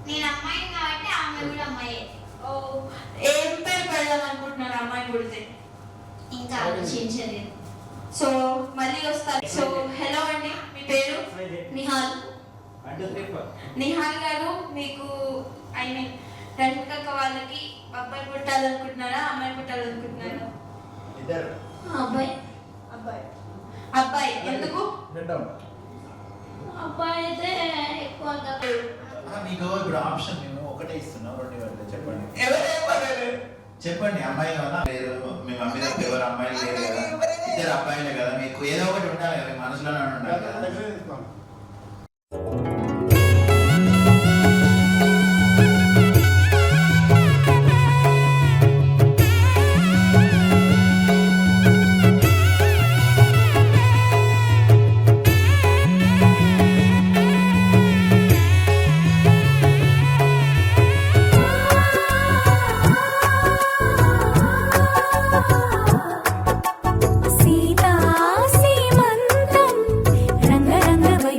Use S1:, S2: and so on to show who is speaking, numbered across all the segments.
S1: నేను అమ్మాయి కాబట్టి ఆమె కూడా అమ్మాయే.
S2: ఓ, ఏం పేరు పెడదాం అనుకుంటున్నారు అమ్మాయి పుడితే?
S1: ఇంకా ఆలోచించలేదు.
S2: సో మళ్ళీ వస్తారు. సో హలో అండి, మీ పేరు? నిహాల్. నిహాల్ గారు, మీకు ఐ మీన్ రష్మిక వాళ్ళకి అబ్బాయి పుట్టాలనుకుంటున్నారా అమ్మాయి పుట్టాలనుకుంటున్నారా?
S1: అబ్బాయి.
S2: అబ్బాయి. అబ్బాయి ఎందుకు?
S1: అబ్బాయి అయితే ఎక్కువ
S3: మీకు ఇప్పుడు ఆప్షన్ మేము ఒకటే ఇస్తున్నాం, రెండు ఇవ్వండి. చెప్పండి
S2: ఎవరు?
S3: చెప్పండి. అమ్మాయి కావాలా? లేరు. మీ మమ్మీ దగ్గర ఎవరు అమ్మాయిలు లేరు కదా, ఇద్దరు అబ్బాయిలే కదా, మీకు ఏదో ఒకటి ఉండాలి కదా, మీ మనసులోనే ఉండాలి కదా.
S4: సీతా సీమంతం రంగ రంగ వై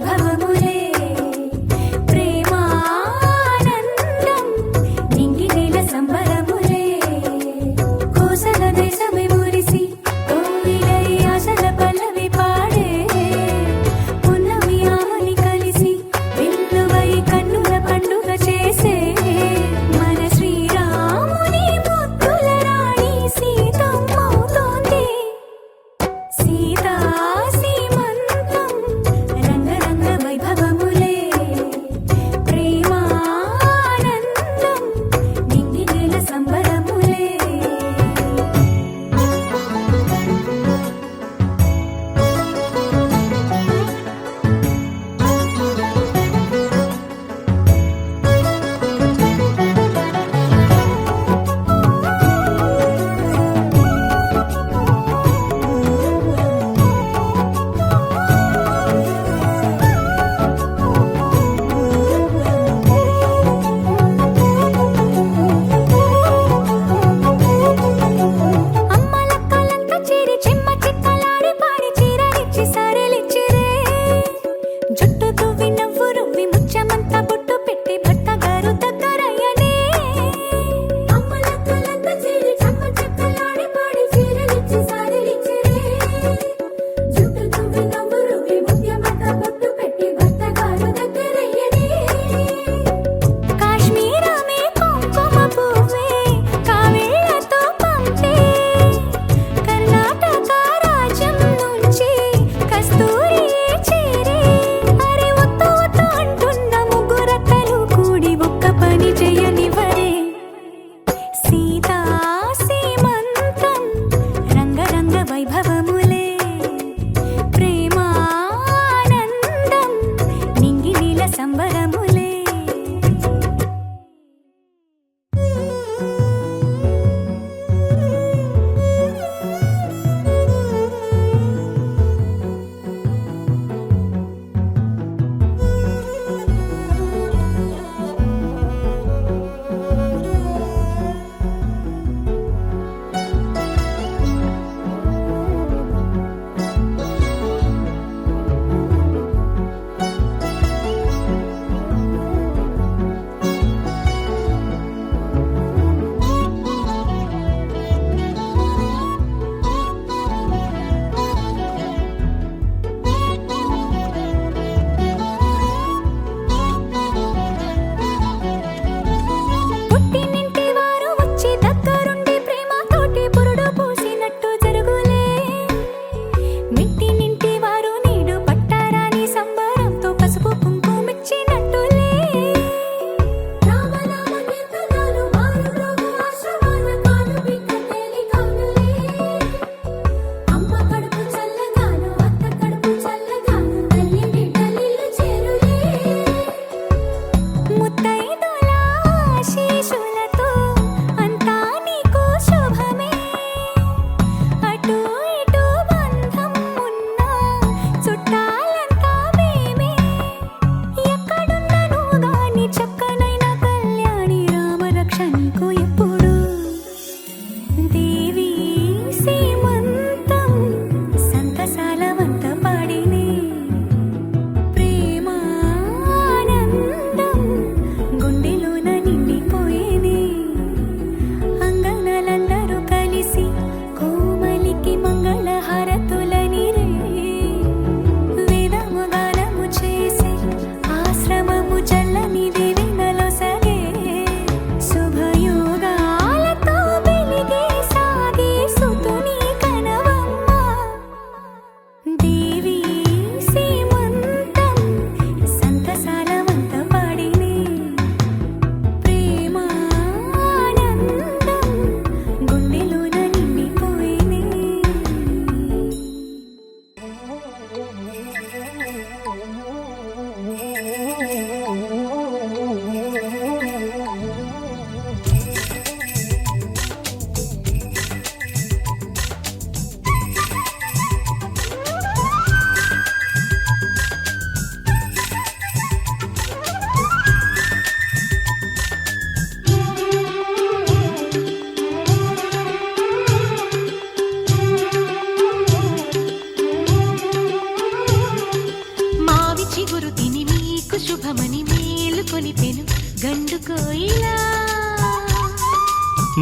S4: శుభమని మేలుకొలిపెను గండు కోయిలా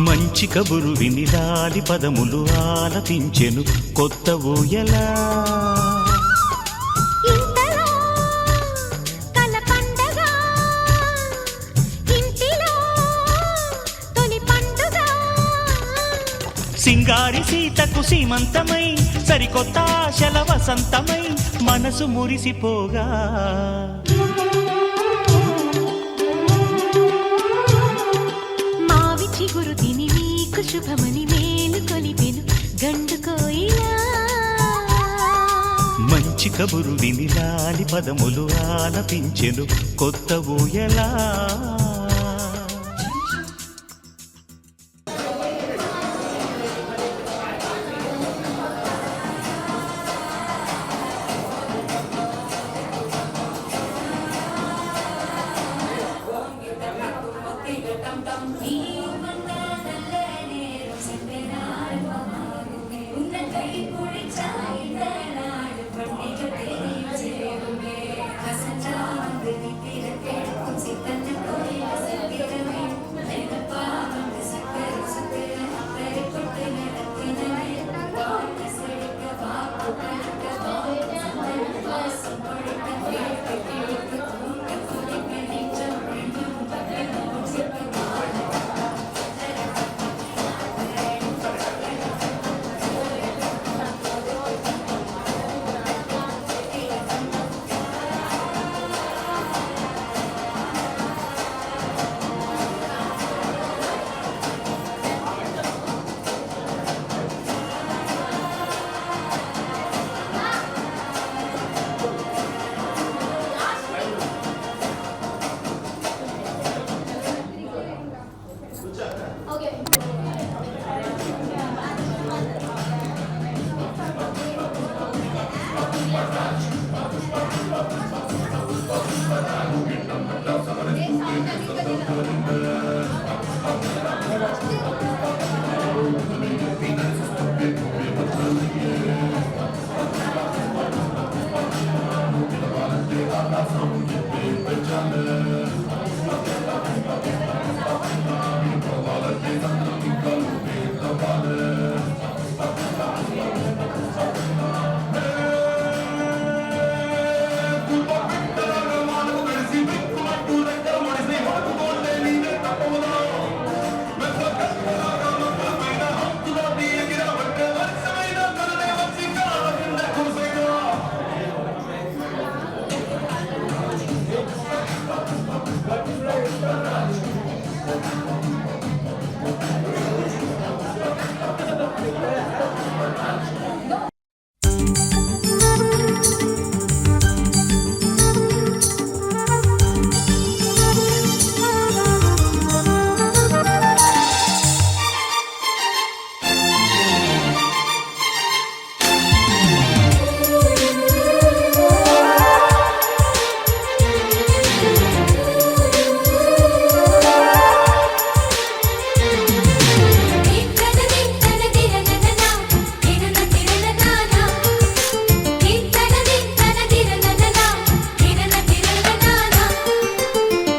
S5: మంచి కబురు విని లాలి పదములు ఆలపించెను కొత్త ఊయలా
S4: ఇంతలో కల పండగ ఇంటిలో తొలి పండుగ
S5: సింగారి సీతకు సీమంతమై సరికొత్త ఆశల వసంతమై మనసు మురిసిపోగా
S4: చిగురు తిని మీకు శుభమని మేలు కొలిపెను గండు కోయిలా
S5: మంచి కబురు విని లాలి పదములు ఆలపించెను కొత్త ఊయలా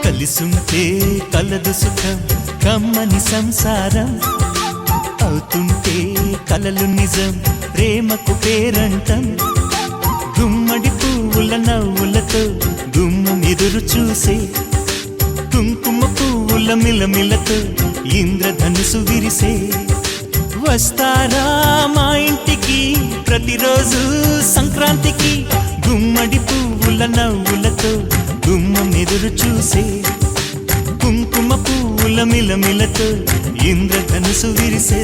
S5: కలిసుంటే కలదు సుఖం కమ్మని సంసారం అవుతుంటే కలలు నిజం ప్రేమకు పేరంటం గుమ్మడి పువ్వుల నవ్వులతో గుమ్మం ఎదురు చూసే కుంకుమ పువ్వుల మిలమిలతో ఇంద్రధనుసు విరిసే వస్తారా మా ఇంటికి ప్రతిరోజు సంక్రాంతికి గుమ్మడి పువ్వుల నవ్వులతో గుమ్మం ఎదురు చూసే కుంకుమ పువ్వుల మిలమిలతో ఇంద్రధనుసు విరిసే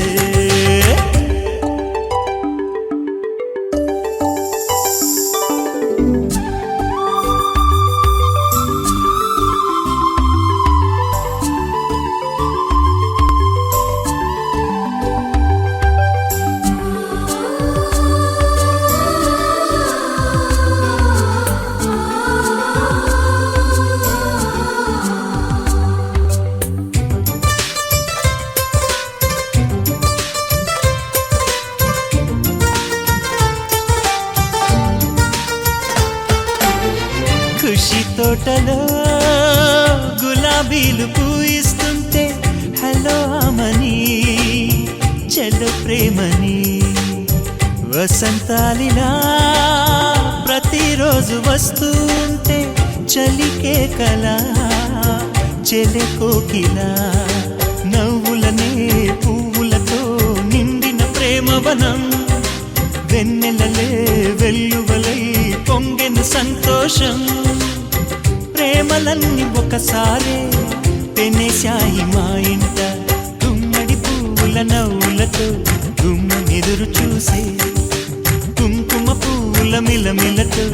S5: తోటలో గులాబీలు పూయిస్తుంటే హలో అమని చెడ్డ ప్రేమని వసంతాలిలా ప్రతిరోజు వస్తూ ఉంటే చలికే కలా చెలె కోకిలా నవ్వులనే పువ్వులతో నిండిన ప్రేమవనం వెన్నెలలే వెల్లువలై పొంగెను సంతోషం ప్రేమలన్నీ ఒకసారే పెనేశాయి మా ఇంట గుమ్మడి పువ్వుల నవ్వులతో గుమ్మెదురు చూసే కుంకుమ పువ్వుల మిలమిలతో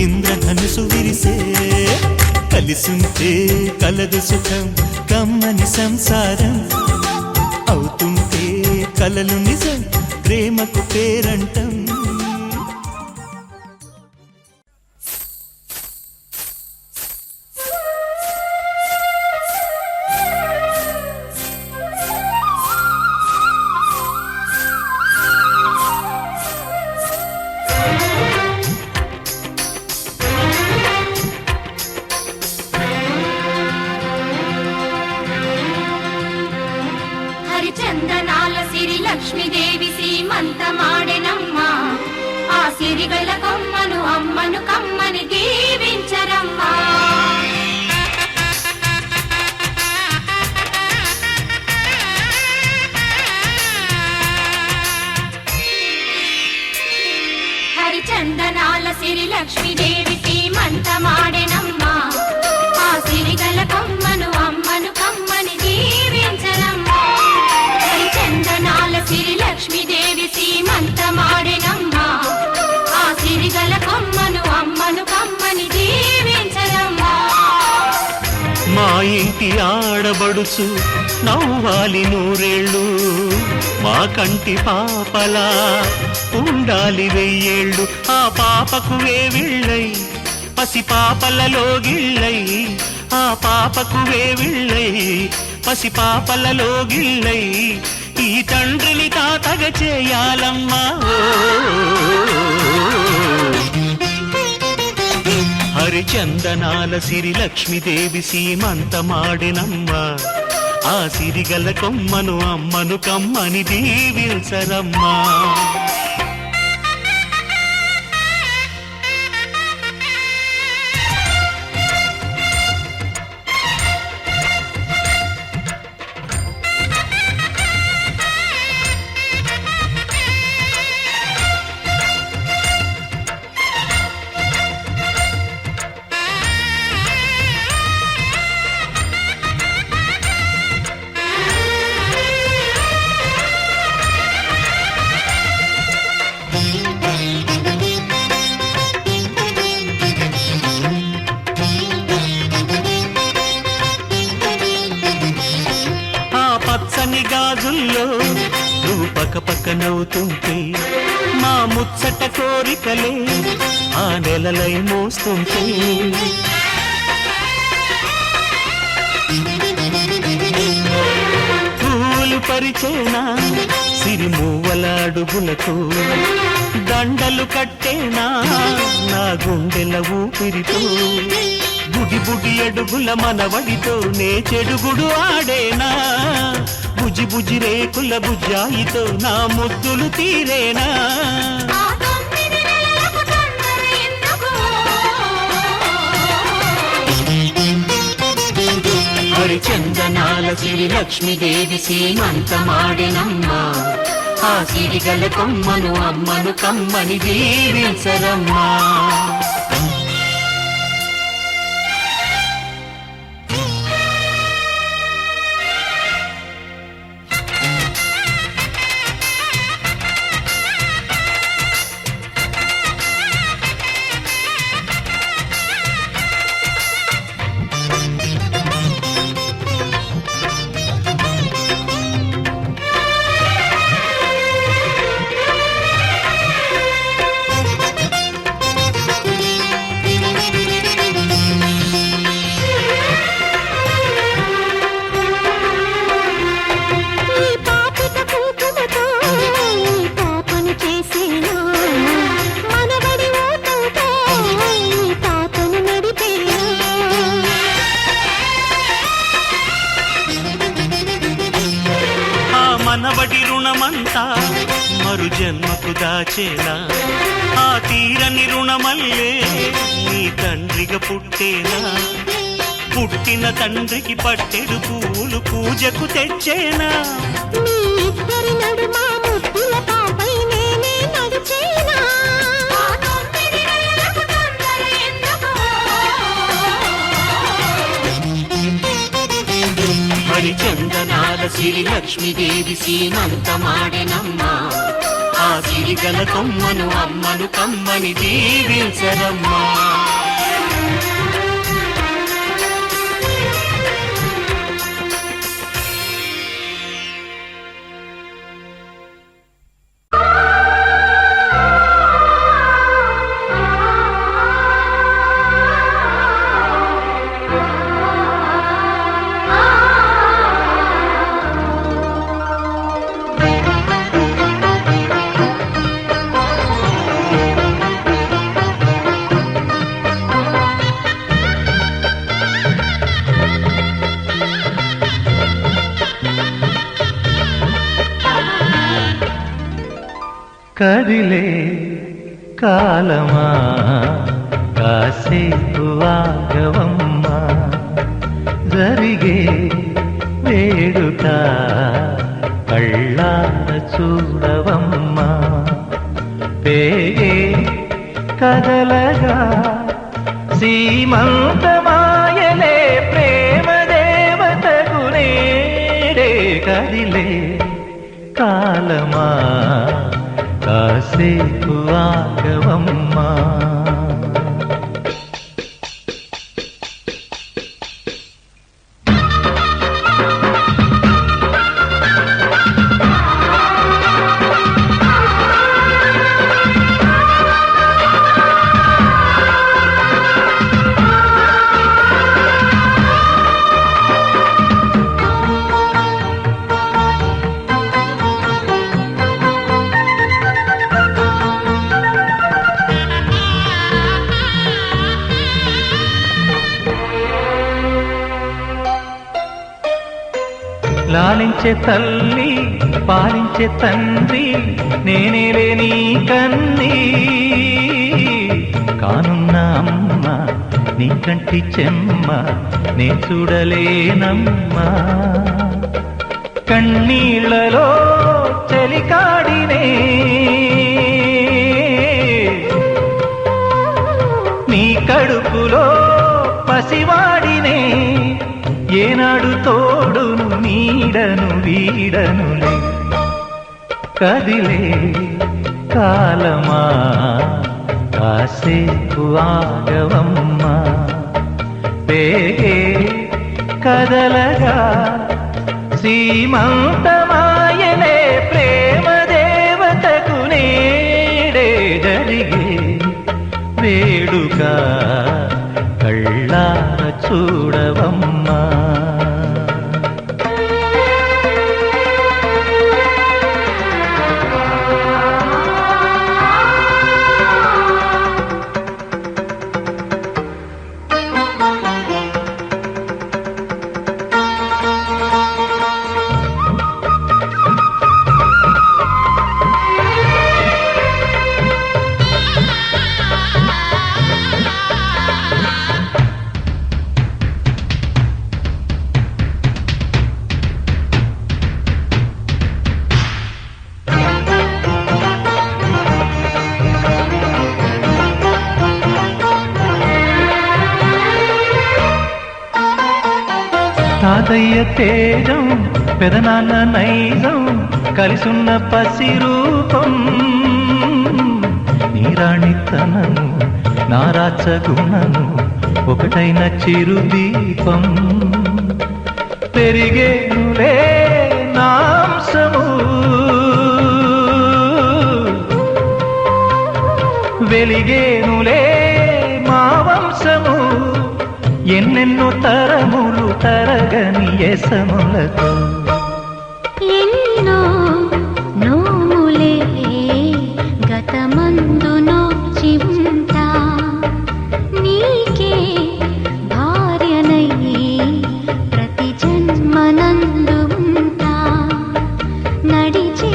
S5: ఇంద్రధనుసు విరిసే కలిసుంటే కలదు సుఖం కమ్మని సంసారం అవుతుంటే కలలు నిజం ప్రేమకు పేరంటం
S6: హరిచందనాల సిరి లక్ష్మీదేవి సీమంతమాడెనమ్మా ఆ సిరిగల కొమ్మను అమ్మను కమ్మని దీవించరమ్మా హరిచందనాల సిరి లక్ష్మీదేవి సీమంతమాడెనమ్మా ఆ సిరిగల కొమ్మను అమ్మను కమ్మని దీవించరమ్మా చందనాల సిరి లక్ష్మీదేవి సీమంతమాడెనమ్మా ఆ సిరిగల కొమ్మను అమ్మను కమ్మని దీవించరమ్మా
S5: మా ఇంటి ఆడబడుచు నవ్వాలి నూరేళ్ళు మా కంటి పాపలా ఉండాలి వెయ్యేళ్ళు ఆ పాపకు వేవిళ్ళై పసి పాపలలో గిళ్ళై ఆ పాపకు వేవిళ్ళై పసి పాపలలో గిళ్ళై ఈ తండ్రిని తాతగ చేయాలమ్మా హరిచందనాల సిరి లక్ష్మీదేవి సీమంతమాడెనమ్మా ఆ సిరిగల కొమ్మను అమ్మను కమ్మని దీవించరమ్మా గాజుల్లో నువ్వు పక్క పక్క నవ్వుతుంటే మా ముచ్చట కోరికలే ఆ నెలలై మోస్తుంటే పూలు పరిచేనా సిరిమూవల అడుగులకు దండలు కట్టేనా నా గుండెల ఊపిరితో బుడి బుడి అడుగుల మనవడితో నే చెడుగుడు ఆడేనా బుజి బుజి రేకుల బుజ్జాయితో నా ముద్దులు తీరేనా హరిచందనాల సిరి లక్ష్మీదేవి సీమంతమాడెనమ్మా ఆ సిరిగల కొమ్మను అమ్మను కమ్మని దీవించరమ్మా అంతా మరు జన్మకు దాచేనా ఆ తీరని రుణమల్లే నీ తండ్రిగా పుట్టేనా పుట్టిన తండ్రికి పట్టెడు పూలు పూజకు తెచ్చేనా
S6: మీ ఇద్దరి నడుమ ముద్దుల పాపై నేనే నడిచేనా
S5: హరిచందనాల సిరి లక్ష్మీదేవి సీమంతమాడెనమ్మా ఆ సిరిగల కొమ్మను అమ్మను కమ్మని దీవించరమ్మా
S7: కదిలే కాలమా కాసేపు ఆగవమ్మా జరిగే వేడుక కళ్ళార చూడవమ్మా పేగే కదలగా సీమంతమాయలే ప్రేమ దేవతకు నేడే కదిలే కాలమా కాసేపు ఆగవమ్మా లాలించే తల్లి పాలించే తండ్రి నేనేలే నీ కన్ని కానున్న అమ్మ నీ కంటి చెమ్మ నే చూడలేనమ్మా కన్నీళ్లలో చలికాడినే నీ కడుపులో పసివాడినే ఏనాడు తోడును నీడను వీడనులే కదిలే కాలమా కాసేపు ఆగవమ్మా పేగే కదలగా సీమంతమాయలే ప్రేమ దేవతకు నేడే జరిగే వేడుక కళ్ళార చూడవమ్మా తాతయ్య తేజం పెదనాన్న నైజం కలిసున్న పసి రూపం నీరాణితనము నారాచ గుణము ఒకటైన చిరుదీపం పెరిగేనులే నాంసము వెలిగేనులే మా వంశము ఎన్నెన్నో తరములు తరగని యసములతో
S6: ఎన్నో నోములే గతమందు నోచి ఉంటా నీకే భార్యనై ప్రతి జన్మనందు ఉంటా నడిచే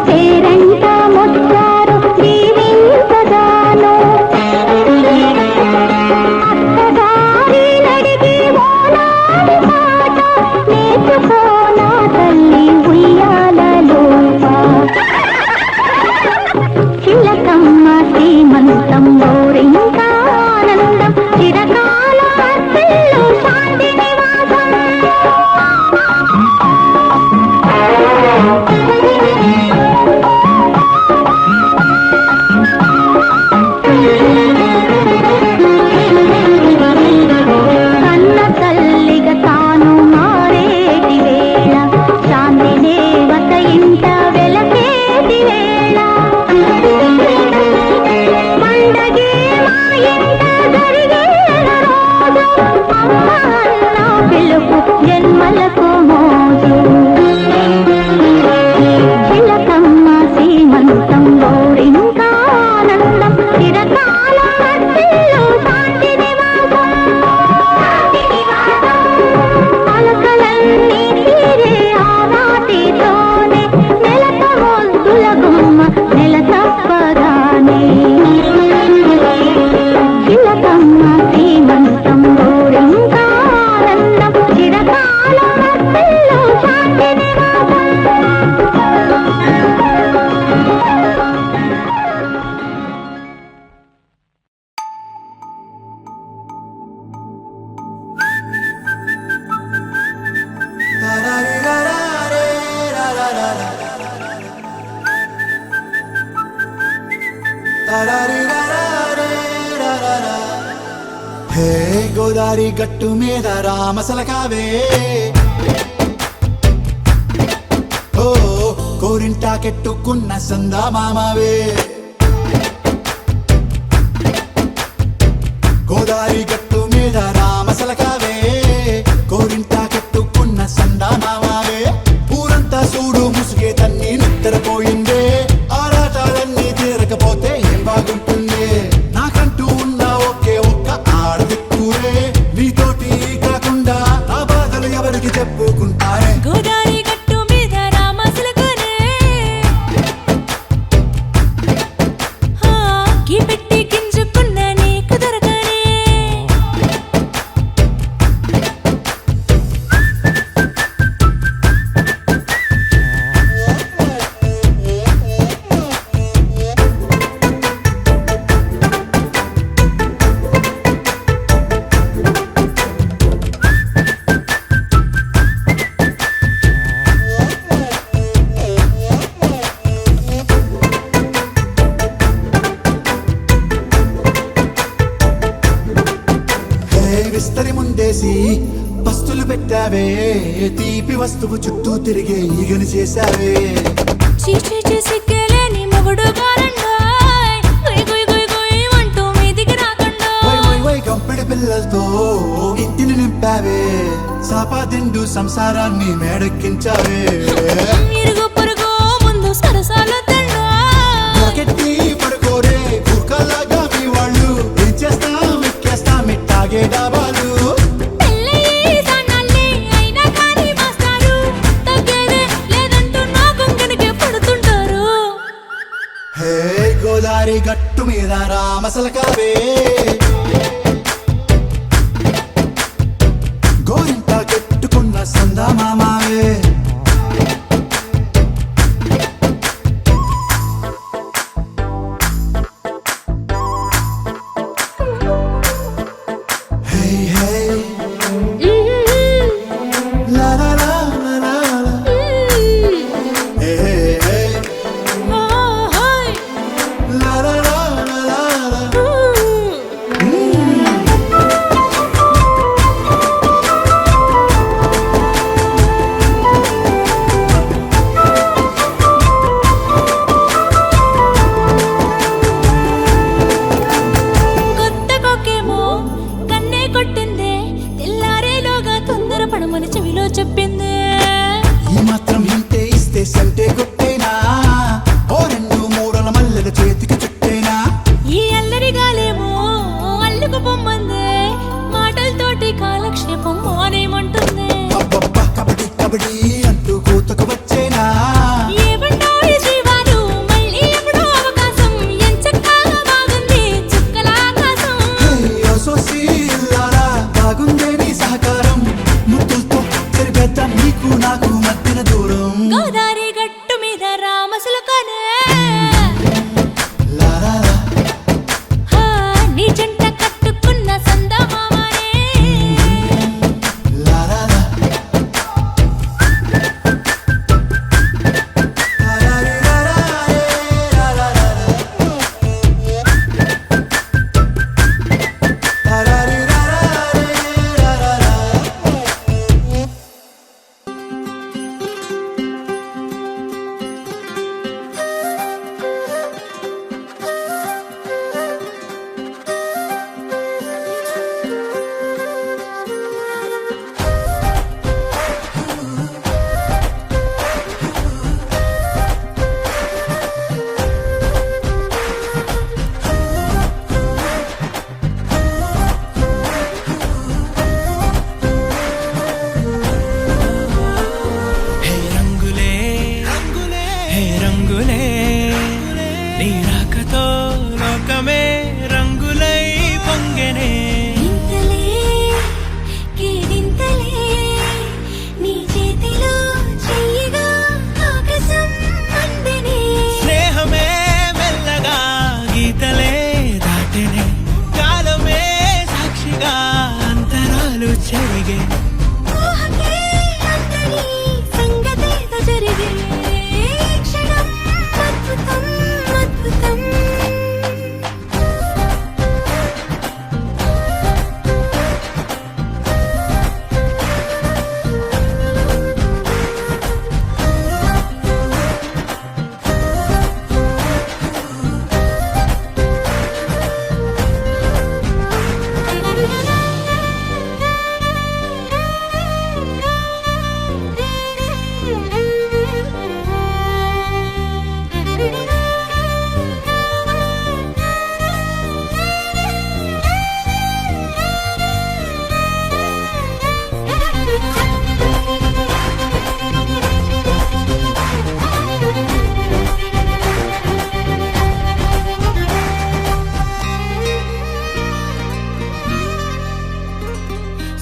S6: పేరంట ముచ్చారు దీవించగాను అత్తగారి నడిగి ఓనాడి పాట నేర్చుకోనా తల్లి ఉయ్యాలలోప చిలకమ్మ శ్రీమంతం గోరింకా ఆనందం చిరకాల పిల్లు శాంతి నివాసం కన్న తల్లిగా తాను మారేటి వేళ శాంతి దేవత ఇంట వెలకేటి వేళ పండగే మా ఇంట జరిగే రోజు అమ్మ అన్న పిలుపు జన్మలకు మోజు చిలకమ్మ సీమంతం గోరింకా ఆనందం చిరకాల పిల్లు శాంతి నివాసం పలకలన్నీ తీరే ఆనాటితోనే నెలత మొద్దుల గుమ్మ నెల తప్పగానే చిలకమ్మ శ్రీమంతం గోరింకా ఆనందం చిరకాల పిల్లు శాంతి నివాసం
S8: హే గోదారి గట్టు మీద రామసలకావే ఓ కోరింటా కెట్టుకున్న సందా మామావే గోదారి గట్టు మీద రామసలకావే కోరింటా కెట్టుకున్న సందా మామావే ఊరంతా చూడు ముసుగే తన్ని నిద్రపోయిందే ఆరాటాలన్నీ తీరకపోతే ఏం బాగుంటుంది నాకంటూ ఉన్న ఒకే ఒక్క ఆడదిక్కురే నీతోటి కాకుండా నా బాధలు ఎవరికి చెప్పుకుంటారే
S4: గోదారి గట్టు మీద రామసలకనే గీ పెట్టి గింజుకున్న నీకు దొరకనే
S8: హే విస్తరి ముందేసి బస్తులు పెట్టావే తీపి వస్తువు చుట్టూ తిరిగే ఈగని చేశావే
S4: చీచి చేసి కేలేని మొగుడు గారండాయ్ గుయ్ గుయ్ గుయ్ గుయ్ అంటూ మీదికి రాకుండా
S8: వై వై వై కంపెడి పిల్లలతో ఇంటిని నింపావే సాపాదిండు సంసారాన్ని మేడెక్కించావే
S4: ఇరుగు పొరుగు ముందు సరసాలు తిన్నా
S8: నాకెట్టి పడుకోరే కుక్కలాగా మీ వాళ్ళు ఏం చేస్తాం ఎక్కేస్తాం ఇట్టాగే డాబాలు
S4: పెళ్ళయి సన్నాళ్ళే అయినా కానీ మాస్తారు తగ్గేదే లేదంటూ నా కొంగనికే పడుతుంటారు
S8: హే గోదారి గట్టు మీద రామసలకావే గోరింట కెట్టుకున్న సందా మామావే హే హే లా లా లా లా లా లా. హే హే హే లా లా లా లా లా లా.
S4: కొత్త కొక్కేమో కన్నే కొట్టిందే తెల్లారేలోగా తొందర పడమని చెవిలో చెప్పిందే
S8: ఈ మాత్రం ఇంటే ఇస్తే సంటే కొట్టేనా ఓ రెండు మూరల మల్లెల చేతికి చుట్టేనా
S4: ఈ అల్లరి గాలేమో అల్లుకు పొమ్మందే మాటలతోటి కాలక్షేపం మానేమంటుంది
S8: అబ్బబ్బా కబడ్డీ కబడ్డీ అంటూ కూతకు వచ్చేనా
S4: ఏమన్నాయి జీవా
S7: జరిగే
S4: ఊహకే అందని సంగతేదో జరిగే క్షణం అద్భుతం అద్భుతం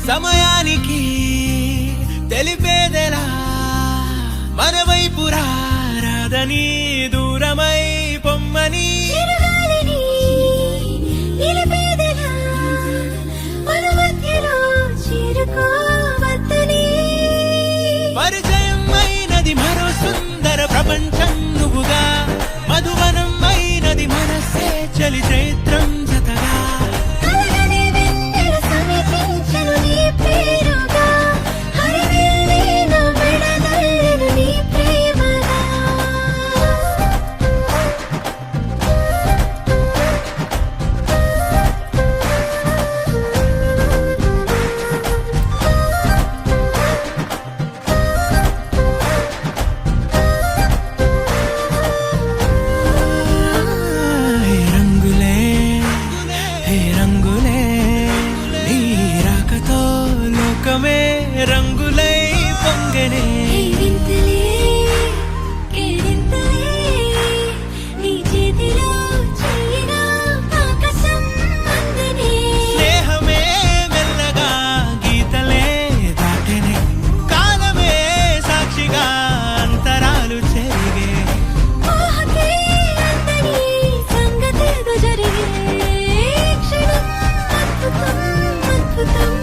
S7: సమయానికి తెలిపేదెలా మన వైపు రాదని దూరమై పొమ్మని
S4: చిరుగాలిని నిలిపేదెలా మన మధ్యలో చేరుకోవద్దని
S7: పరిచయం అయినది మరో సుందర ప్రపంచం నువ్వుగా మధువనం అయినది మనసే చలి చైత్రం జతగా
S4: కలగని వెన్నెల సమీపించను నీ పేరుగా హరివిల్లేను మెడదల్లెను నీ ప్రేమగా
S7: హే రంగులే హే రంగులే నీ రాకతో లోకమే రంగులై పొంగనే
S4: కేరింతలే కేరింతలే నీ చేతిలో చెయ్యిగా ఆకాశం అందనే
S7: స్నేహమే మెల్లగా గీతలే దాటెనే కాలమే సాక్షిగా అంతరాలు చెరిగే
S4: ఊహకే అందని సంగతేదో జరిగే క్షణం అద్భుతం అద్భుతం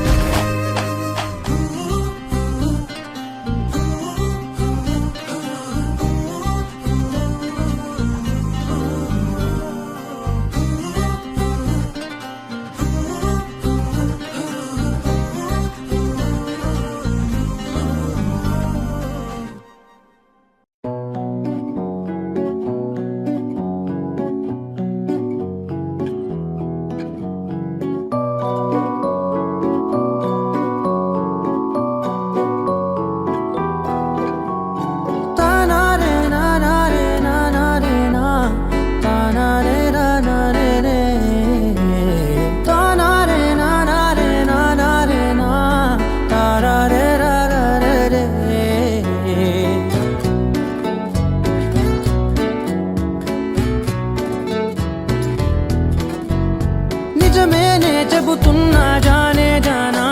S7: నిజమేనే చెబుతున్నా జానే జానా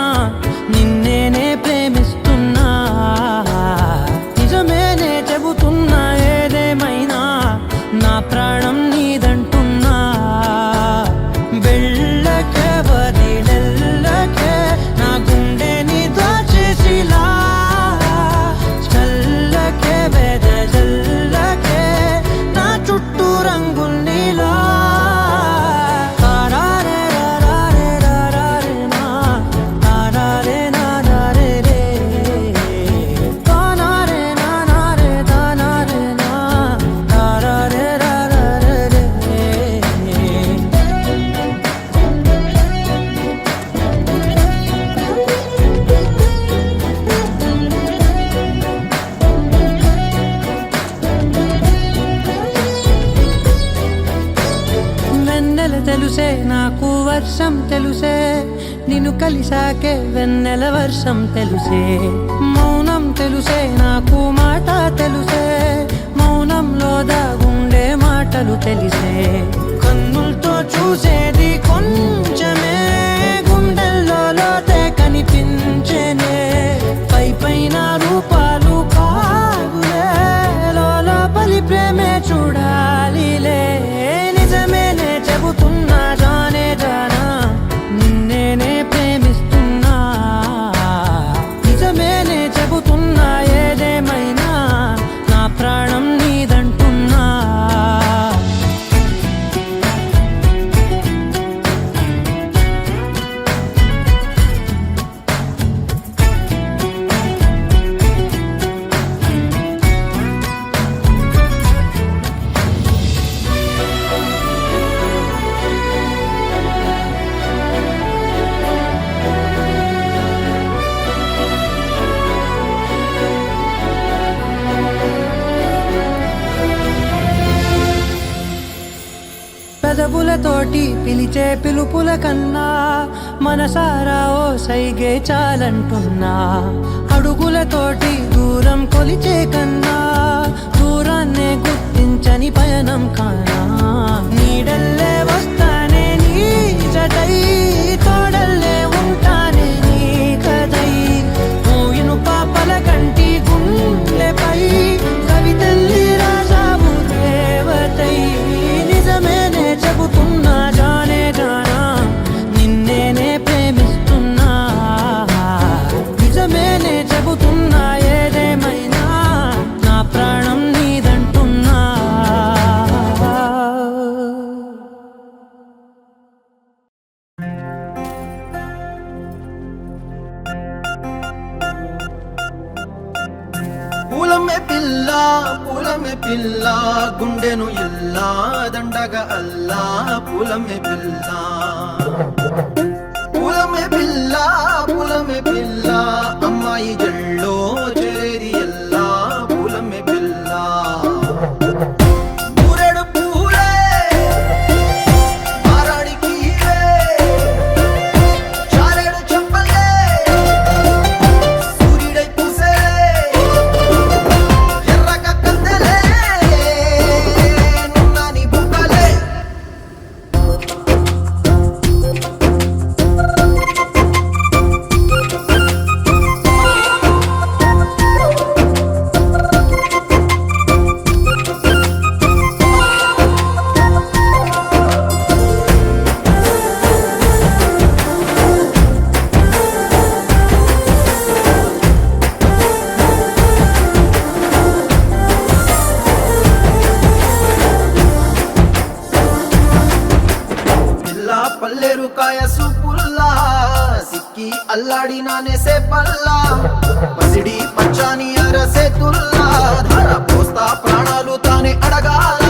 S7: నిన్నేనే ప్రేమిస్తున్నా నిజమేనే చెబుతున్నా ఏదేమైనా నా ప్రాణం నీదంటున్నా వెళ్ళకే వదిలెల్లకే నా గుండెని దాచేసిలా చల్లకే వెదజల్లకే నా చుట్టూ రంగుల్నిలా తెలుసే నాకు వర్షం తెలుసే నిన్ను కలిసాకే వెన్నెల వర్షం తెలుసే మౌనం తెలుసే నాకు మాట తెలుసే మౌనంలో దాగుండే మాటలు తెలిసే కన్నులతో చూసేది కొంచెమే గుండెల్లో లోతే కనిపించేనే పై పైన రూపాలు కాగులే లోపలి ప్రేమే చూడాలిలే నిజమేనే చెబుతున్నా జానే జానా నిన్నేనే ప్రేమిస్తున్నా పెదవులతోటి పిలిచే పిలుపుల కన్నా మనసారా ఓ సైగే చాలంటున్నా. అడుగులతోటి దూరం కొలిచే కన్నా దూరాన్నే గుర్తించని పయనం కానా. నీడల్లే వస్తానే నీ జతై, తోడల్లే ఉంటానే నీ కథై. మూయిను పాపల కంటి గుండెపై కవితల్లి రాజావు దేవతై. నిజమేనే చెబుతున్నా జానే జానా, నిన్నేనే ప్రేమిస్తున్నా. నిజమేనే చెబుతున్నా ఏదేమైనా నా ప్రాణం నీదంటున్నా.
S8: పూలమే పిల్ల గుండెను ఇల్లా దండగా అల్లా. పూలమే పిల్ల అమ్మాయి జల్లో చేరి ఎల్లా. పూలమే పిల్ల ఊరెడు పూలే మారాడికి చారెడు చెప్పలే సూర్యుడై పూసే ఎర్రగా కందలే నున్నాని బుక్కలే. పల్లేరు కాయ సూపుల్లా సిక్కి అల్లాడి నానేసే పల్లా. పసిడి పచ్చాని అరసే తుల్లా ధార పోస్తా ప్రాణాలు తానే అడగాల.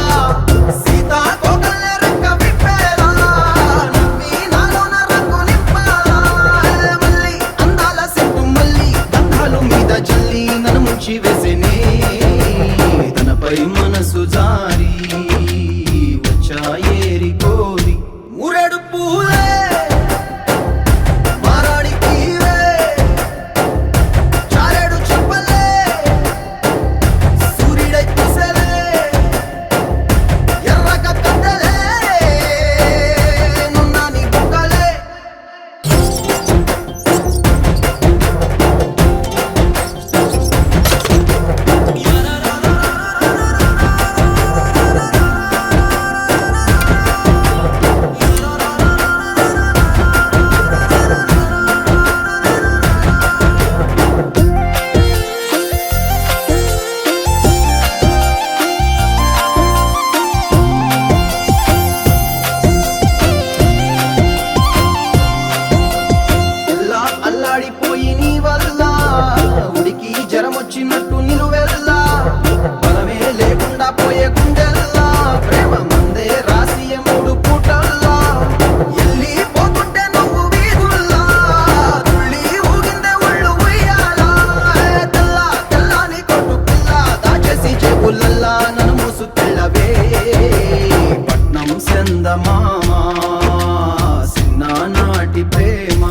S8: సీతా కోకల్లే రెక్క విప్పేలా నవ్వి నాలోన రంగు నింపాలా. మళ్ళీ అందాల సెట్టు మళ్ళీ దండాలు మీద జల్లి నన్ను ముంచి వేసేనే. తనపై మనసు జారి వచ్చాయేరి కోరి ఊరెడు పూలే మారాడికి చారెడు చెప్పలే సూర్యుడై పూసలే ఎర్రగా కందలే నున్నాని బుక్కలే. అల్లాడిపోయి నీ వల్ల ఉడికి జరమొచ్చినట్టు నిలువెల్లా. బలమే లేకుండా పోయే గుండెల్లా ప్రేమ మందే రాసి మూడు పూటల్లా. ఎల్లి పోతుంటే నువ్వు వీధుల్లా తుళ్ళి ఊగిందే ఒళ్ళు ఉయ్యాలా. తెల్లాని కొట్టు పిల్ల దాచేసి చెవులల్లా నన్ను మూసుకెళ్ళవే. పట్నం సెందమామా చిన్ననాటి ప్రేమ.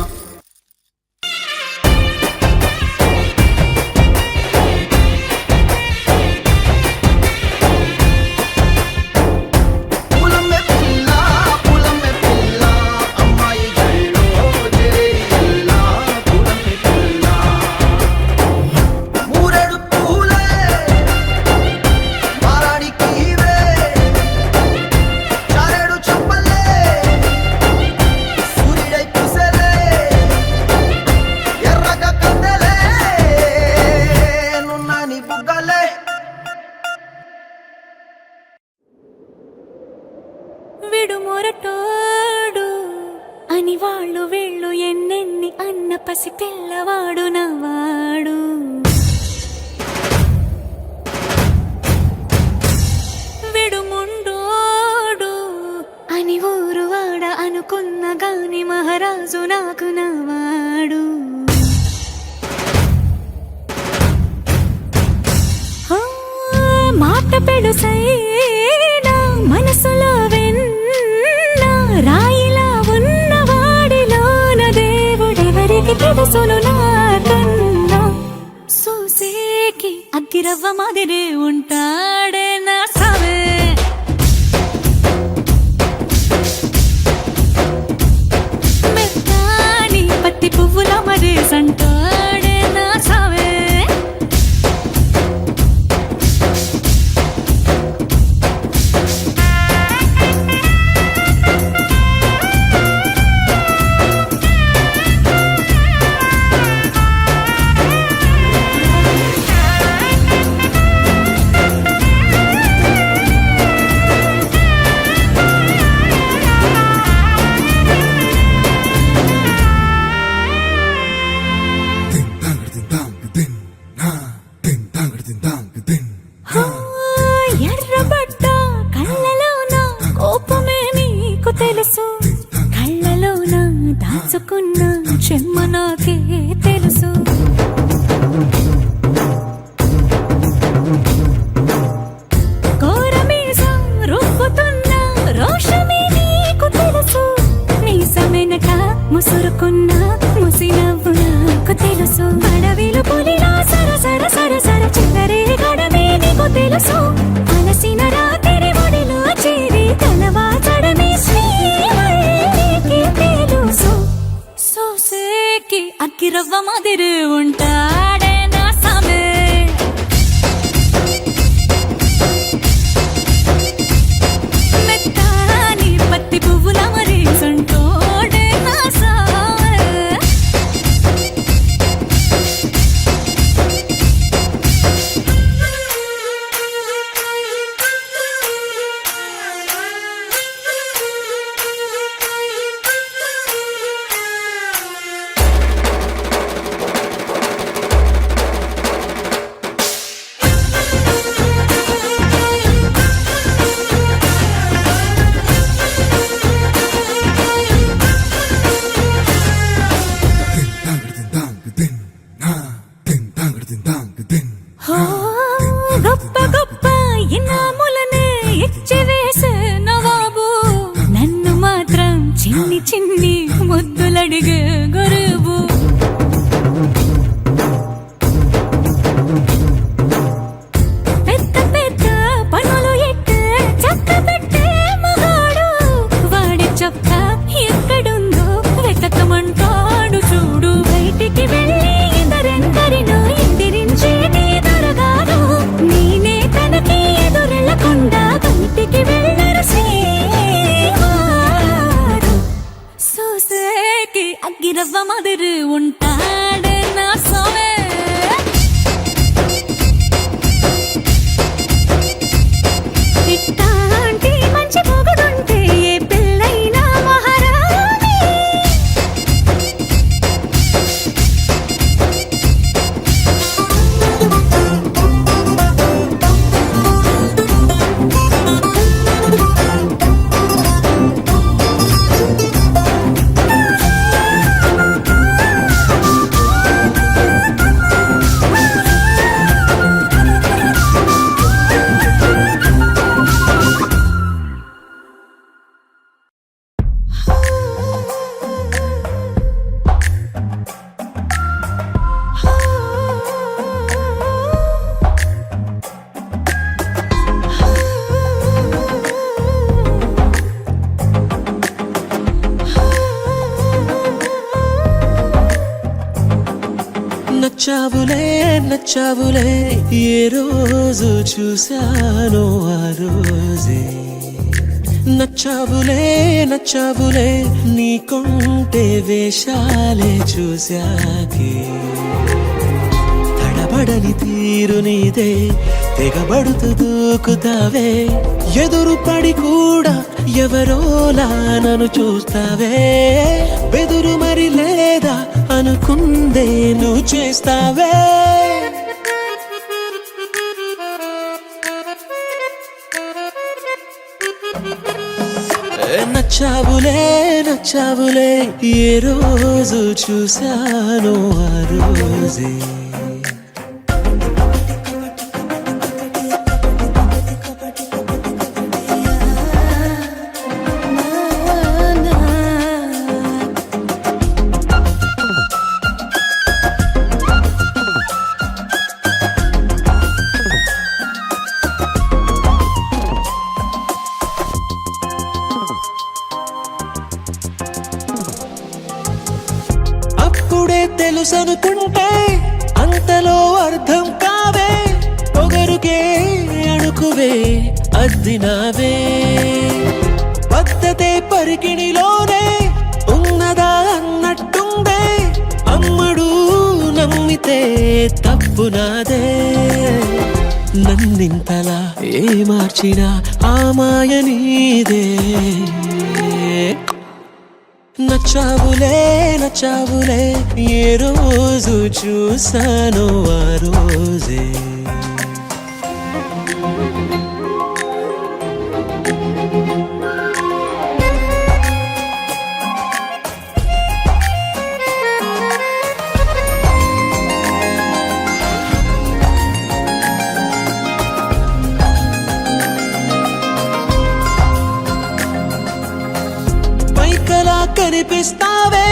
S4: విడుమొరటోడు అని వాళ్ళు వీళ్ళు ఎన్నెన్ని అన్న పసి పిల్లవాడు నవ్వాడు. విడుముండోడు అని ఊరు వాడ అనుకున్న గాని మహారాజు నాకు నవ్వాడు. మాట పెడుసైనా మనసులో వెన్న తెలుసును నాకన్నా సూసేకి అగ్గిరవ్వ మాదిరి ఉంటాడే నా సావే మెత్తాని పత్తి పువ్వుల మరి సంటాడే నా సావే ఎర్రబడ్డ కళ్ళలోన కోపమే నీకు తెలుసు కళ్ళలోన దాచుకున్న చెమ్మ నాకే తెలుసు కోరమీసం రుబ్బుతున్న రోషమే నీకు తెలుసు మీసమెనక ముసురుకున్న ముసినవ్వు నాకు తెలుసు అడవిలు పులిలా సరసర సరసర చిల్లరే గడమే నీకు తెలుసు అలసిన రాత్రి ఒడిలో చేరి తలవాచడమే శ్రీవల్లికి తెలుసు సోసేకి అగ్గిరవ్వ మాదిరి ఉంటాడే నా సామే మెత్తాని పత్తి పువ్వుల మరి సంటోడే నా సామే గొప్ప గొప్ప ఇనాములనే ఇచ్చి వేసే నవాబు నన్ను మాత్రం చిన్ని చిన్ని ముద్దులడిగే గురువు పెద్ద పెద్ద పనులు ఎట్టే చక్క పెట్టే మగాడు వాడి చొక్క ఎక్కడుందో వెతకమంటాడు చూడు బయటికి వెళ్ళి ఇద్దరెందరినో ఎదిరించేది దొరగాడు నేనే తనకి ఎదురెళ్ళకుండా బయటికి వెళ్ళరు శ్రీవారు సోసేకి అగ్గిరవ్వ మాదిరి ఉంటాడే నా సోమే ఇట్టాంటి మంచి పొగడుంటే ఏ పిల్లైనా మహారాణి
S7: నచ్చావులే నచ్చావులే ఏ రోజు చూశానో ఆ రోజే నచ్చావులే నచ్చావులే నీకుంటే వేషాలే చూశాకే తడబడని తీరు నీదే తెగబడుతూ దూకుతావే ఎదురు పడి కూడా ఎవరోలా నన్ను చూస్తావే బెదురు మరి లేదా అనుకుందే నువ్వు చేస్తావే నచ్చావులే నచ్చావులే ఏ రోజు చూశానో ఆ రోజే సర్దినావే పద్ధతే పరికిణిలోనే ఉన్నదా అన్నట్టుందే అమ్మడు నమ్మితే తప్పు నాదే నన్నింతలా ఏ మార్చినా ఆ మాయ నీదే నచ్చావులే నచ్చావులే ఏ రోజు చూసానో ఆ రోజే పైకలా కనిపిస్తావే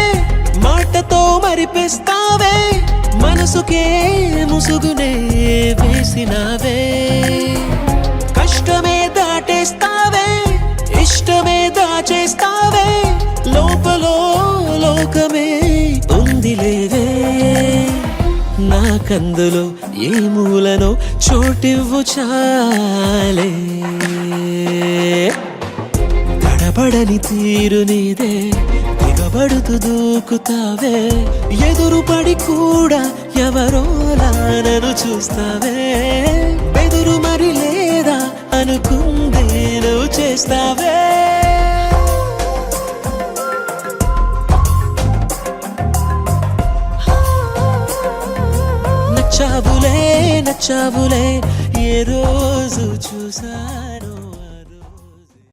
S7: మాటతో మరిపిస్తావే మనసుకే ముసుగునే వేసినావే కష్టమే దాటేస్తావే ఇష్టమే దాచేస్తావే లోపలో లోకమే ఉందిలేవే నాకందులో ఏ మూలనో చోటివ్వు చాలే తడబడని తీరు నీదే దిగబడుతూ దూకుతావే ఎదురు పడి కూడా ఎవరోలా నన్ను చూస్తావే బెదురు మరి లేదా అనుకుందే నువ్వు చేస్తావే నచ్చావులే నచ్చావులే ఏ రోజు చూసా